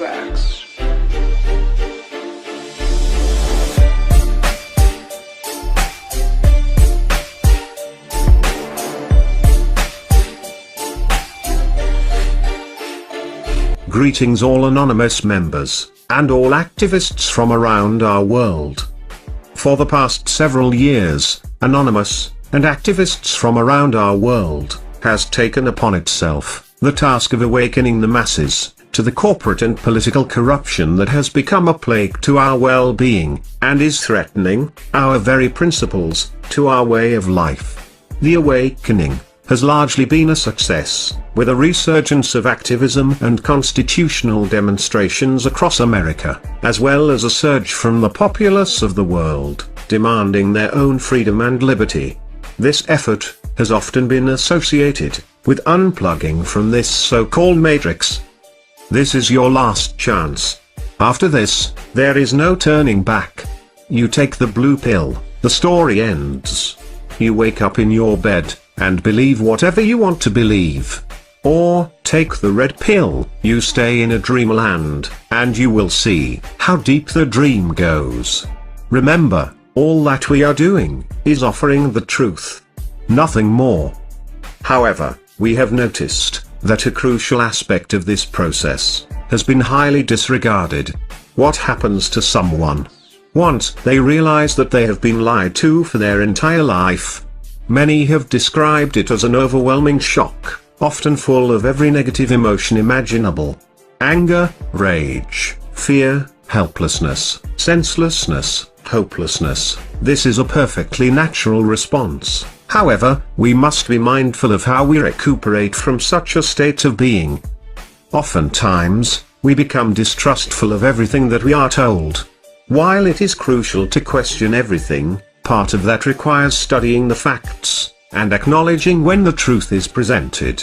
tracks. Greetings all anonymous members, and all activists from around our world. For the past several years, Anonymous, and activists from around our world, has taken upon itself the task of awakening the masses to the corporate and political corruption that has become a plague to our well-being, and is threatening our very principles to our way of life. The awakening has largely been a success, with a resurgence of activism and constitutional demonstrations across America, as well as a surge from the populace of the world, demanding their own freedom and liberty. This effort has often been associated with unplugging from this so-called matrix. This is your last chance. After this, there is no turning back. You take the blue pill, the story ends. You wake up in your bed and believe whatever you want to believe. Or, take the red pill, you stay in a dreamland, and you will see how deep the dream goes. Remember, all that we are doing is offering the truth. Nothing more. However, we have noticed that a crucial aspect of this process has been highly disregarded. What happens to someone once they realize that they have been lied to for their entire life? Many have described it as an overwhelming shock, often full of every negative emotion imaginable. Anger, rage, fear, helplessness, senselessness, hopelessness. This is a perfectly natural response. However, we must be mindful of how we recuperate from such a state of being. Oftentimes, we become distrustful of everything that we are told. While it is crucial to question everything, part of that requires studying the facts, and acknowledging when the truth is presented.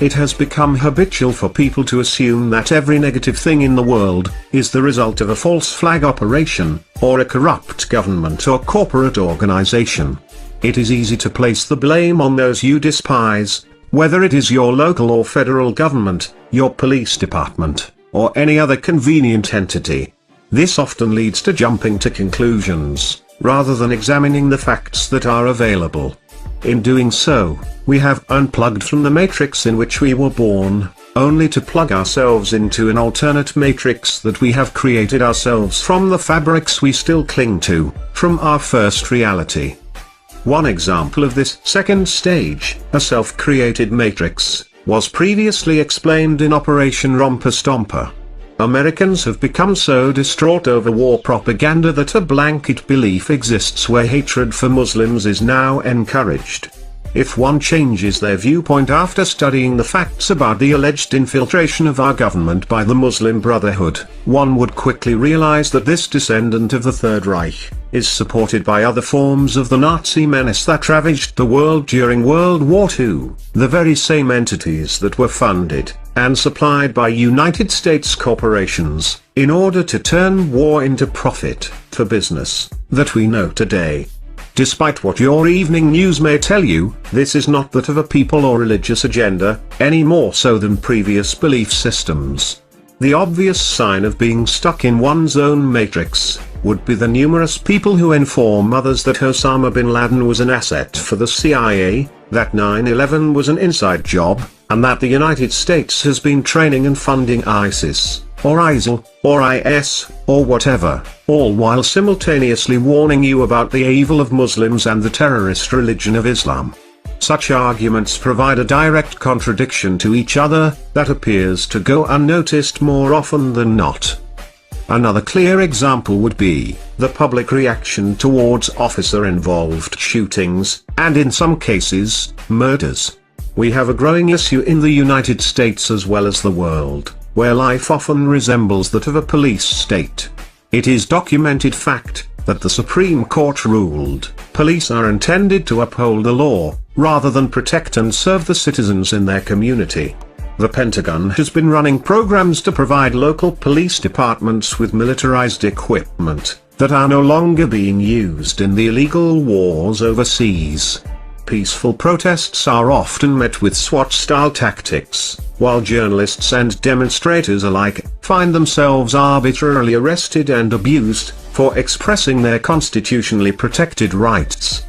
It has become habitual for people to assume that every negative thing in the world is the result of a false flag operation, or a corrupt government or corporate organization. It is easy to place the blame on those you despise, whether it is your local or federal government, your police department, or any other convenient entity. This often leads to jumping to conclusions, rather than examining the facts that are available. In doing so, we have unplugged from the matrix in which we were born, only to plug ourselves into an alternate matrix that we have created ourselves from the fabrics we still cling to, from our first reality. One example of this second stage, a self-created matrix, was previously explained in Operation Romper Stomper. Americans have become so distraught over war propaganda that a blanket belief exists where hatred for Muslims is now encouraged. If one changes their viewpoint after studying the facts about the alleged infiltration of our government by the Muslim Brotherhood, one would quickly realize that this descendant of the Third Reich is supported by other forms of the Nazi menace that ravaged the world during World War II, the very same entities that were funded and supplied by United States corporations, in order to turn war into profit, for business, that we know today. Despite what your evening news may tell you, this is not that of a people or religious agenda, any more so than previous belief systems. The obvious sign of being stuck in one's own matrix would be the numerous people who inform others that Osama bin Laden was an asset for the CIA, that 9/11 was an inside job, and that the United States has been training and funding ISIS, or ISIL, or IS, or whatever, all while simultaneously warning you about the evil of Muslims and the terrorist religion of Islam. Such arguments provide a direct contradiction to each other, that appears to go unnoticed more often than not. Another clear example would be the public reaction towards officer-involved shootings, and in some cases, murders. We have a growing issue in the United States as well as the world, where life often resembles that of a police state. It is documented fact that the Supreme Court ruled, police are intended to uphold the law, rather than protect and serve the citizens in their community. The Pentagon has been running programs to provide local police departments with militarized equipment that are no longer being used in the illegal wars overseas. Peaceful protests are often met with SWAT-style tactics, while journalists and demonstrators alike find themselves arbitrarily arrested and abused for expressing their constitutionally protected rights.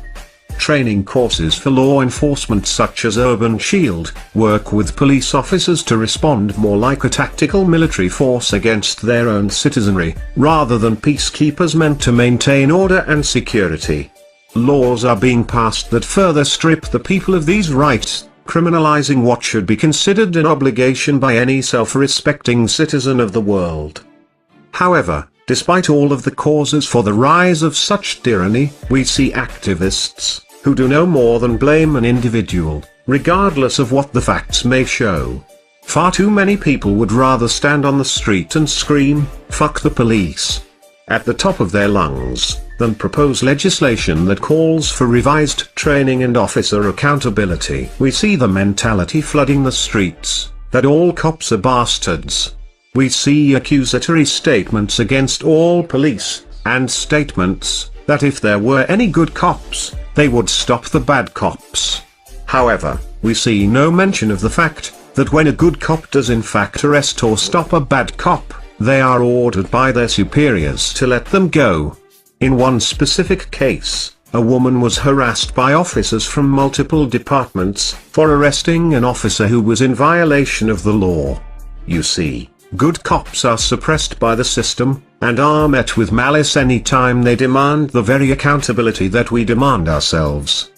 Training courses for law enforcement such as Urban Shield work with police officers to respond more like a tactical military force against their own citizenry, rather than peacekeepers meant to maintain order and security. Laws are being passed that further strip the people of these rights, criminalizing what should be considered an obligation by any self-respecting citizen of the world. However, despite all of the causes for the rise of such tyranny, we see activists who do no more than blame an individual, regardless of what the facts may show. Far too many people would rather stand on the street and scream, "Fuck the police," at the top of their lungs, than propose legislation that calls for revised training and officer accountability. We see the mentality flooding the streets, that all cops are bastards. We see accusatory statements against all police, and statements that if there were any good cops, they would stop the bad cops. However, we see no mention of the fact that when a good cop does in fact arrest or stop a bad cop, they are ordered by their superiors to let them go. In one specific case, a woman was harassed by officers from multiple departments for arresting an officer who was in violation of the law. You see, good cops are suppressed by the system, and are met with malice any time they demand the very accountability that we demand ourselves.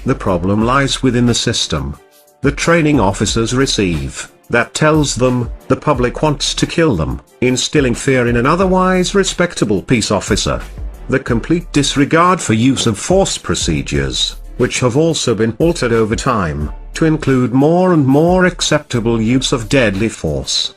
The problem lies within the system. The training officers receive, that tells them, the public wants to kill them, instilling fear in an otherwise respectable peace officer. The complete disregard for use of force procedures, which have also been altered over time, to include more and more acceptable use of deadly force.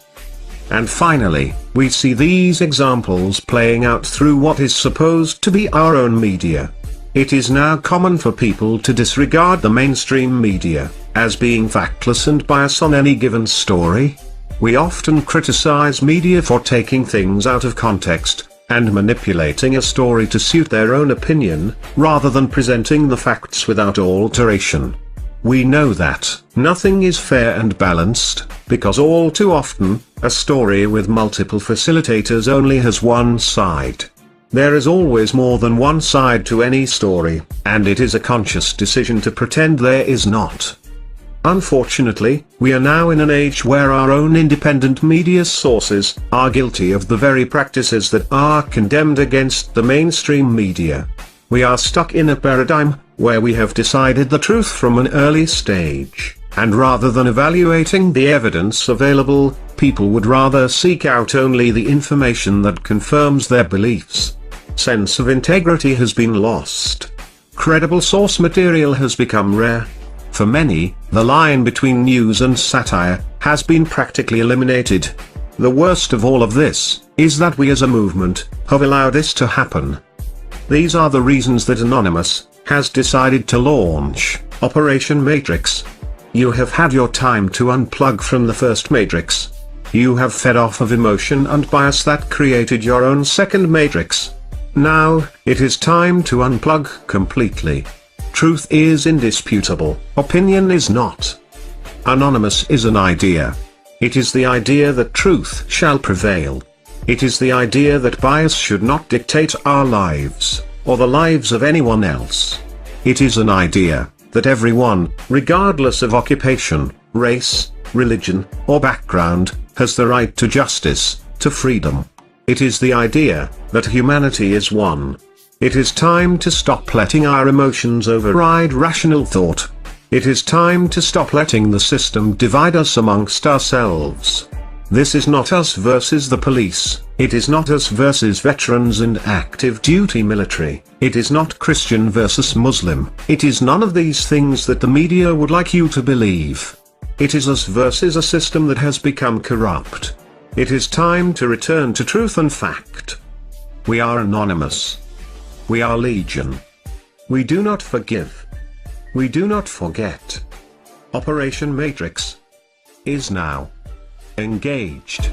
And finally, we see these examples playing out through what is supposed to be our own media. It is now common for people to disregard the mainstream media, as being factless and biased on any given story. We often criticize media for taking things out of context, and manipulating a story to suit their own opinion, rather than presenting the facts without alteration. We know that nothing is fair and balanced, because all too often, a story with multiple facilitators only has one side. There is always more than one side to any story, and it is a conscious decision to pretend there is not. Unfortunately, we are now in an age where our own independent media sources are guilty of the very practices that are condemned against the mainstream media. We are stuck in a paradigm where we have decided the truth from an early stage, and rather than evaluating the evidence available, people would rather seek out only the information that confirms their beliefs. Sense of integrity has been lost. Credible source material has become rare. For many, the line between news and satire has been practically eliminated. The worst of all of this is that we as a movement have allowed this to happen. These are the reasons that Anonymous has decided to launch Operation Matrix. You have had your time to unplug from the first Matrix. You have fed off of emotion and bias that created your own second Matrix. Now, it is time to unplug completely. Truth is indisputable, opinion is not. Anonymous is an idea. It is the idea that truth shall prevail. It is the idea that bias should not dictate our lives, or the lives of anyone else. It is an idea that everyone, regardless of occupation, race, religion, or background, has the right to justice, to freedom. It is the idea that humanity is one. It is time to stop letting our emotions override rational thought. It is time to stop letting the system divide us amongst ourselves. This is not us versus the police, it is not us versus veterans and active duty military, it is not Christian versus Muslim, it is none of these things that the media would like you to believe. It is us versus a system that has become corrupt. It is time to return to truth and fact. We are Anonymous. We are Legion. We do not forgive. We do not forget. Operation Matrix is now engaged.